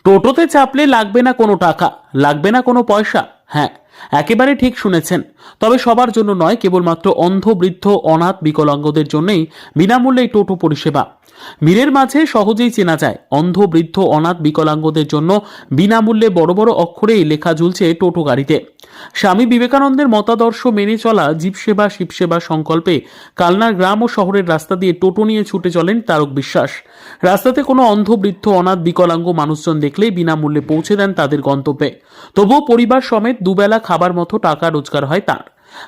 টোটোতে চাপলে লাগবে না কোনো টাকা, লাগবে না কোনো পয়সা। হ্যাঁ, একেবারে ঠিক শুনেছেন। তবে সবার জন্য নয়, কেবলমাত্র অন্ধ, বৃদ্ধ, অনাথ, বিকলাঙ্গদের জন্যই বিনামূল্যে এই টোটো পরিষেবা। ভিড়ের মাঝে সহজেই চেনা যায়। অন্ধ, বৃদ্ধ, অনাথ, বিকলাঙ্গদের জন্য বিনামূল্যে বড় বড় অক্ষরেই লেখা ঝুলছে টোটো গাড়িতে। স্বামী বিবেকানন্দের মতাদর্শ মেনে চলা জীবসেবা শিবসেবা সংকল্পে কালনার গ্রাম ও শহরের রাস্তা দিয়ে টোটো নিয়ে ছুটে চলেন তারক বিশ্বাস। রাস্তাতে কোনো অন্ধ, বৃদ্ধ, অনাথ, বিকলাঙ্গ মানুষজন দেখলেই বিনামূল্যে পৌঁছে দেন তাদের গন্তব্যে। তবুও পরিবার সমেত দুবেলা খাবার মতো টাকা রোজগার হয় তার।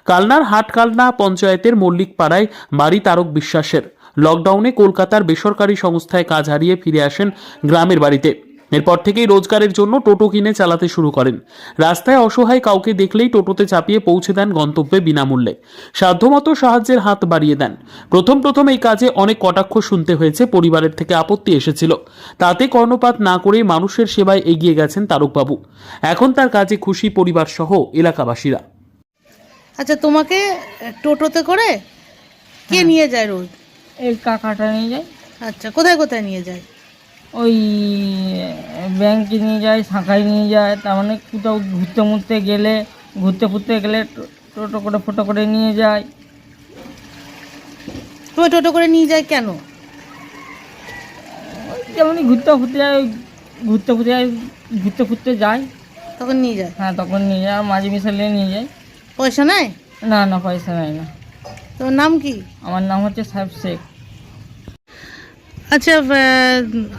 কালনার হাটকালনা পঞ্চায়েতের মল্লিক পাড়ায় বাড়ি তারক বিশ্বাসের। লকডাউনে কলকাতার বেসরকারি সংস্থায় কাজ হারিয়ে ফিরে আসেন গ্রামের বাড়িতে। এরপর থেকেই রোজগারের জন্য টোটো কিনে চালাতে শুরু করেন। রাস্তায় অসহায় কাউকে দেখলেই টোটোতে চাপিয়ে পৌঁছে দেন গন্তব্যে বিনামূল্যে। সাধ্যমতো সাহায্যের হাত বাড়িয়ে দেন। প্রথম এই কাজে অনেক কটাক্ষ শুনতে হয়েছে, পরিবারের থেকে আপত্তি এসেছিল। তাতে কর্ণপাত না করে মানুষের সেবায় এগিয়ে গেছেন তারকবাবু। এখন তার কাজে খুশি পরিবার সহ এলাকাবাসীরা। আচ্ছা, তোমাকে টোটোতে করে কে নিয়ে যায় রোজ? এই কাকাটা নিয়ে যায়। আচ্ছা, কোথায় কোথায় নিয়ে যায়? ওই ব্যাংকে নিয়ে যায়, শাখায় নিয়ে যায়, তার মানে কোথাও ঘুরতে ফুরতে গেলে টোটো করে ফটো করে নিয়ে যায়। তোমার টোটো করে নিয়ে যায় কেন? ওই যেমনই ঘুরতে ফুরতে যায় তখন নিয়ে যায়? হ্যাঁ, তখন নিয়ে যায়। আর মাঝে মিশালে নিয়ে যায়। পয়সা নেয়? না না, পয়সা নেয় না। তোমার নাম কি? আমার নাম হচ্ছে সাহেব শেখ। আচ্ছা,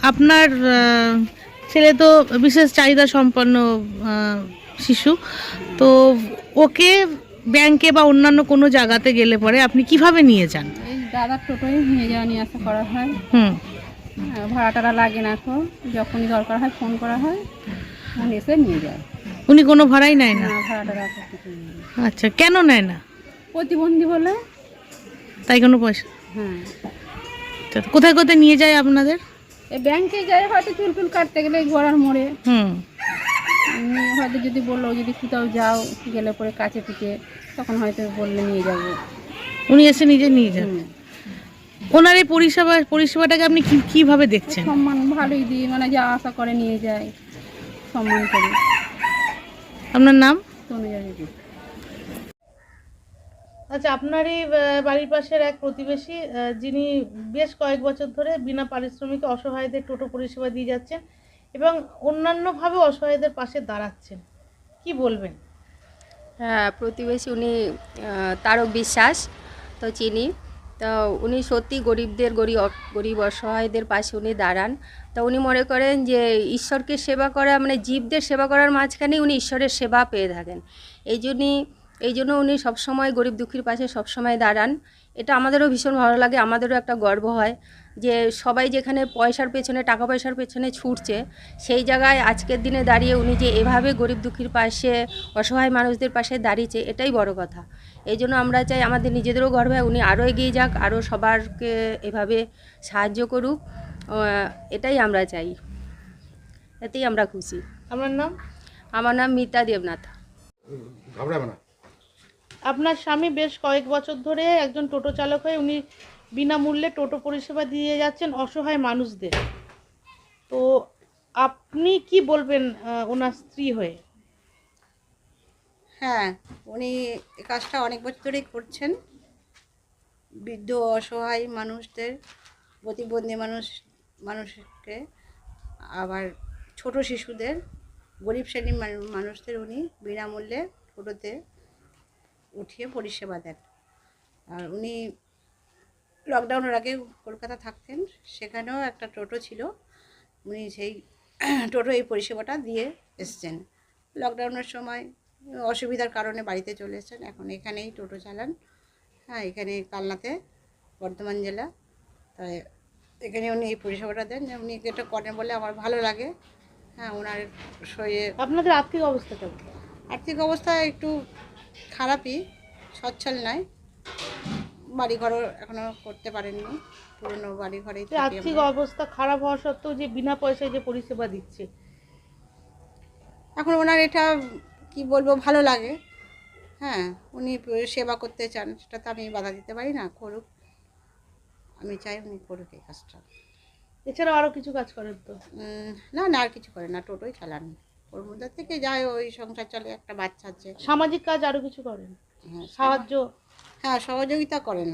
আপনার ছেলে তো বিশেষ চাহিদা সম্পন্ন শিশু, তো ওকে ব্যাংকে বা অন্যান্য কোনো জায়গাতে গেলে পরে আপনি কিভাবে নিয়ে যান? এই দাদার টোটোয় নিয়ে যাওয়া নিয়ে আসা করা হয়। ভাড়া টাড়া লাগে না, এখন যখনই দরকার হয় ফোন করা হয়, উনি এসে নিয়ে যায়। উনি কোনো ভাড়াই নেয় না? না, ভাড়া টাড়া কিছু নেই। আচ্ছা, কেন নেয় না? প্রতিবন্ধী বলে। তাই কোনো পয়সা? হ্যাঁ, আচ্ছা, তো কোথায় কোথায় নিয়ে যায় আপনাদের? এই ব্যাংকে যায়, হয়তো চুল টুল কাটতে গেলে ঘোড়ার মোড়ে। হয়তো যদি বললো যদি কোথাও যাও গেলে পরে কাছে পিঠে, তখন হয়তো বললে নিয়ে যাবো। উনি এসে নিজে নিয়ে যান? ওনার এই পরিষেবাটাকে আপনি কিভাবে দেখছেন? সম্মান ভালোই দিই, মানে যা আশা করে নিয়ে যায়, সম্মান করি। আপনার নাম? তনুজা দিদি। আচ্ছা, আপনার এই বাড়ির পাশের এক প্রতিবেশী, যিনি বেশ কয়েক বছর ধরে বিনা পারিশ্রমিকে অসহায়দের টোটো পরিষেবা দিয়ে যাচ্ছেন এবং অন্যান্যভাবে অসহায়দের পাশে দাঁড়াচ্ছেন, কি বলবেন? হ্যাঁ, প্রতিবেশী উনি তারক বিশ্বাস, তো চিনি। তো উনি সত্যি গরিব অসহায়দের পাশে উনি দাঁড়ান। তো উনি মনে করেন যে ঈশ্বরকে সেবা করা মানে জীবদের সেবা করার মাঝখানেই উনি ঈশ্বরের সেবা পেয়ে থাকেন। এই জন্য উনি সবসময় গরিব দুঃখীর পাশে সবসময় দাঁড়ান। এটা আমাদেরও ভীষণ ভালো লাগে, আমাদেরও একটা গর্ব হয় যে সবাই যেখানে পয়সার পেছনে, টাকা পয়সার পেছনে ছুটছে, সেই জায়গায় আজকের দিনে দাঁড়িয়ে উনি যে এভাবে গরিব দুঃখীর পাশে, অসহায় মানুষদের পাশে দাঁড়িয়েছে, এটাই বড় কথা। এই জন্য আমরা চাই আমাদের নিজেদেরও গর্ব হয় উনি আরও এগিয়ে যাক, আরও সবারকে এভাবে সাহায্য করুক, এটাই আমরা চাই, এতেই আমরা খুশি। আপনার নাম? আমার নাম মিতা দেবনাথ। আপনার স্বামী বেশ কয়েক বছর ধরে একজন টোটো চালক হয়ে উনি বিনামূল্যে টোটো পরিষেবা দিয়ে যাচ্ছেন অসহায় মানুষদের, তো আপনি কি বলবেন ওনার স্ত্রী হয়ে? হ্যাঁ, উনি এই কাজটা অনেক বছর ধরেই করছেন। বৃদ্ধ অসহায় মানুষদের, প্রতিবন্ধী মানুষকে, আবার ছোট শিশুদের, গরিব শ্রেণীর মানুষদের উনি বিনামূল্যে টোটোতে উঠিয়ে পরিষেবা দেন। আর উনি লকডাউনের আগে কলকাতা থাকতেন, সেখানেও একটা টোটো ছিল, উনি সেই টোটো এই পরিষেবাটা দিয়ে এসছেন। লকডাউনের সময় অসুবিধার কারণে বাড়িতে চলে এসেছেন, এখন এখানেই টোটো চালান। হ্যাঁ, এখানে কালনাতে, বর্ধমান জেলা। তাই এখানে উনি এই পরিষেবাটা দেন, উনি এটা করেন বলে আমার ভালো লাগে। হ্যাঁ, ওনার শরীরে। আপনাদের আর্থিক অবস্থা কেমন? আর্থিক অবস্থা একটু খারাপই, সচ্ছল নয়। বাড়িঘরও এখনও করতে পারেননি, পুরনো বাড়িঘরেই থাকি আমরা। আর্থিক অবস্থা খারাপ হওয়া সত্ত্বেও যে বিনা পয়সায় যে পরিষেবা দিচ্ছে, এখন ওনার এটা কি বলবো, ভালো লাগে। হ্যাঁ, উনি সেবা করতে চান, সেটা তো আমি বাধা দিতে পারি না, করুক। আমি চাই উনি করুক এই কাজটা। এছাড়াও আরও কিছু কাজ করেন তো? না না, আর কিছু করে না, টোটোই চালান। ওর মধ্যে থেকে যায়, ওই সংসার চলে, একটা বাচ্চা আছে। সামাজিক কাজ আরও কিছু করেন? হ্যাঁ, সাহায্য? হ্যাঁ, সহযোগিতা করেন,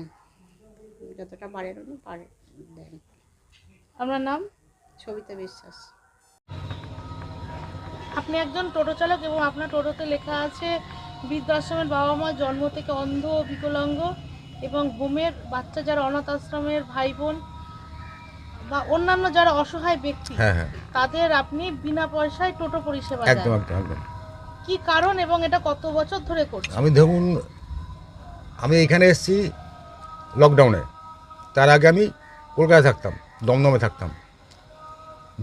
যতটা পারেন উনি পারেন দেন। আপনার নাম? সবিতা বিশ্বাস। আপনি একজন টোটো চালক এবং আপনার টোটোতে লেখা আছে বৃদ্ধাশ্রমের বাবা মা জন্ম থেকে অন্ধ ও বিকলাঙ্গ এবং হোমের বাচ্চা যারা অনাথ আশ্রমের ভাই বোন বা অন্যান্য যারা অসহায় ব্যক্তি, হ্যাঁ হ্যাঁ, তাদের আপনি বিনা পয়সায় টোটো পরিষেবা একদম দেন। একদম একদম। কি কারণ এবং এটা কত বছর ধরে করছেন? আমি ধরুন, আমি এখানে এসেছি লকডাউনে। তার আগে আমি কলকাতায় থাকতাম, দমদমে থাকতাম।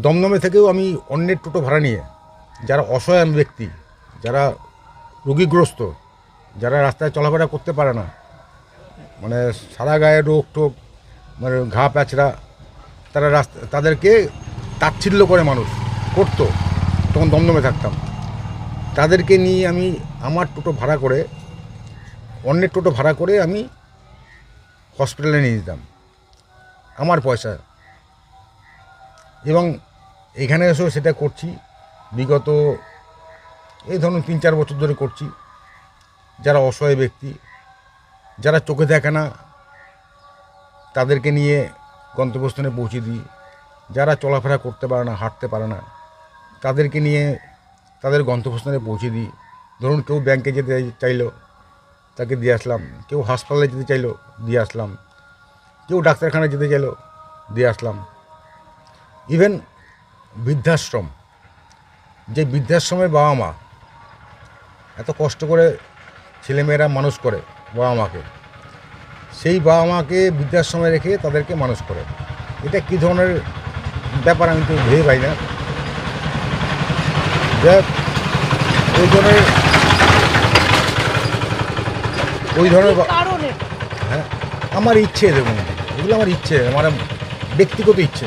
দমদমে থেকেও আমি অন্যের টোটো ভাড়া নিয়ে যারা অসহায় ব্যক্তি, যারা রোগীগ্রস্ত, যারা রাস্তায় চলাফেরা করতে পারে না, মানে সারা গায়ে রোগ টোগ, মানে ঘা প্যাচড়া, তারা তাদেরকে তাচ্ছিল্য করে মানুষ করতো, তখন দমদমে থাকতাম। তাদেরকে নিয়ে আমি আমার টোটো ভাড়া করে, অন্যের টোটো ভাড়া করে আমি হসপিটালে নিয়ে যেতাম আমার পয়সা। এবং এখানে এসেও সেটা করছি, বিগত এই ধরুন 3-4 বছর ধরে করছি। যারা অসহায় ব্যক্তি, যারা চোখে দেখে না, তাদেরকে নিয়ে গন্তব্যস্থানে পৌঁছে দিই। যারা চলাফেরা করতে পারে না, হাঁটতে পারে না, তাদেরকে নিয়ে তাদের গন্তব্যস্থানে পৌঁছে দিই। ধরুন কেউ ব্যাংকে যেতে চাইলো, তাকে দিয়ে আসলাম। কেউ হাসপাতালে যেতে চাইলো, দিয়ে আসলাম। কেউ ডাক্তারখানায় যেতে চাইলো, দিয়ে আসলাম। ইভেন বৃদ্ধাশ্রম, যে বৃদ্ধাশ্রমের বাবা মা এত কষ্ট করে ছেলেমেয়েরা মানুষ করে বাবা মাকে, সেই বাবা মাকে বৃদ্ধাশ্রমে রেখে তাদেরকে মানুষ করে। এটা কী ধরনের ব্যাপার আমি তো ভেবে পাই না। ওই ধরনের কারণ এটা? হ্যাঁ, আমার ইচ্ছে, দেখুন এগুলো আমার ইচ্ছে, আমার ব্যক্তিগত ইচ্ছে।